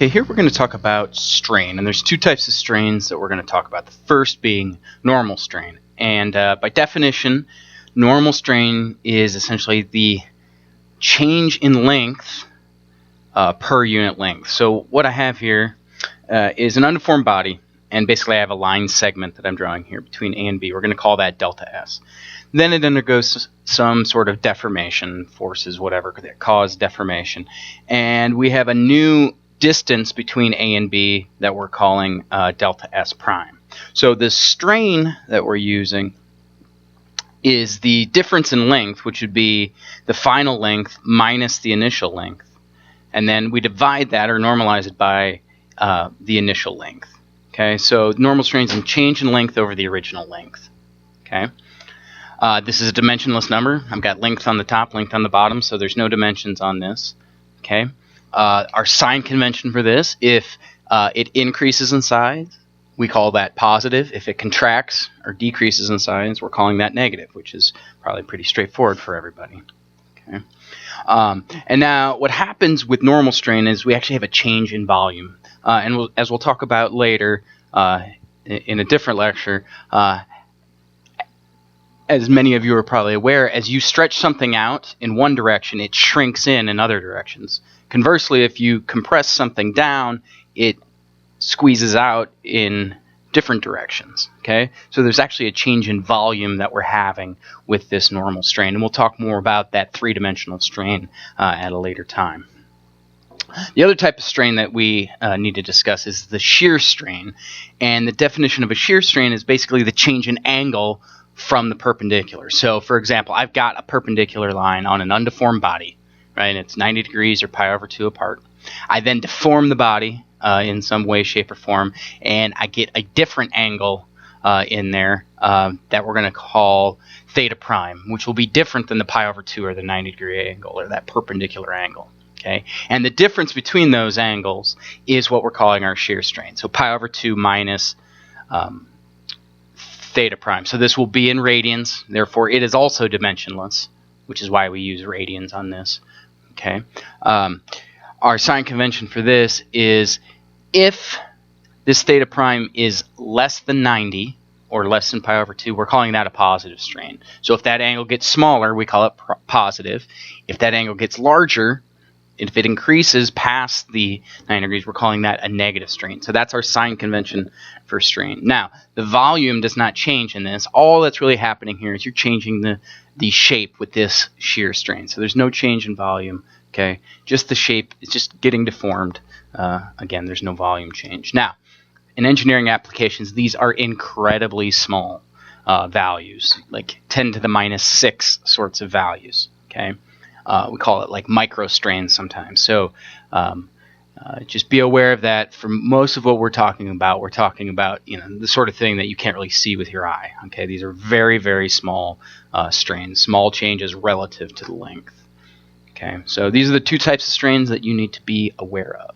Okay, here we're going to talk about strain, and there's two types of strains that we're going to talk about. The first being normal strain, and by definition, normal strain is essentially the change in length per unit length. So what I have here is an undeformed body, and basically I have a line segment that I'm drawing here between A and B. We're going to call that delta S. Then it undergoes some sort of deformation, forces, whatever, that cause deformation, and we have a new distance between A and B that we're calling delta S prime. So the strain that we're using is the difference in length, which would be the final length minus the initial length. And then we divide that or normalize it by the initial length. Okay, so normal strain is a change in length over the original length. Okay, this is a dimensionless number. I've got length on the top, length on the bottom, so there's no dimensions on this. Okay. Our sign convention for this, if it increases in size, we call that positive. If it contracts or decreases in size, we're calling that negative, which is probably pretty straightforward for everybody. Okay. And now what happens with normal strain is we actually have a change in volume. And as we'll talk about later in a different lecture, as many of you are probably aware, as you stretch something out in one direction, it shrinks in other directions. Conversely, if you compress something down, it squeezes out in different directions. Okay, so there's actually a change in volume that we're having with this normal strain, and we'll talk more about that three-dimensional strain at a later time. The other type of strain that we need to discuss is the shear strain, and the definition of a shear strain is basically the change in angle from the perpendicular. So, for example, I've got a perpendicular line on an undeformed body. Right, it's 90 degrees or pi over 2 apart. I then deform the body in some way, shape, or form, and I get a different angle in there that we're going to call theta prime, which will be different than the pi over 2 or the 90-degree angle or that perpendicular angle. Okay, and the difference between those angles is what we're calling our shear strain. So pi over 2 minus theta prime. So this will be in radians. Therefore, it is also dimensionless, which is why we use radians on this. Okay, our sign convention for this is if this theta prime is less than 90 or less than pi over 2, we're calling that a positive strain. So if that angle gets smaller, we call it positive. If that angle gets larger, if it increases past the 90 degrees, we're calling that a negative strain. So that's our sign convention for strain. Now, the volume does not change in this. All that's really happening here is you're changing the shape with this shear strain. So there's no change in volume, okay? Just the shape is just getting deformed. Again, there's no volume change. Now, in engineering applications, these are incredibly small values, like 10 to the minus 6 sorts of values, okay? We call it like microstrains sometimes. So just be aware of that. For most of what we're talking about, the sort of thing that you can't really see with your eye. Okay, these are very, very small strains, small changes relative to the length. Okay, so these are the two types of strains that you need to be aware of.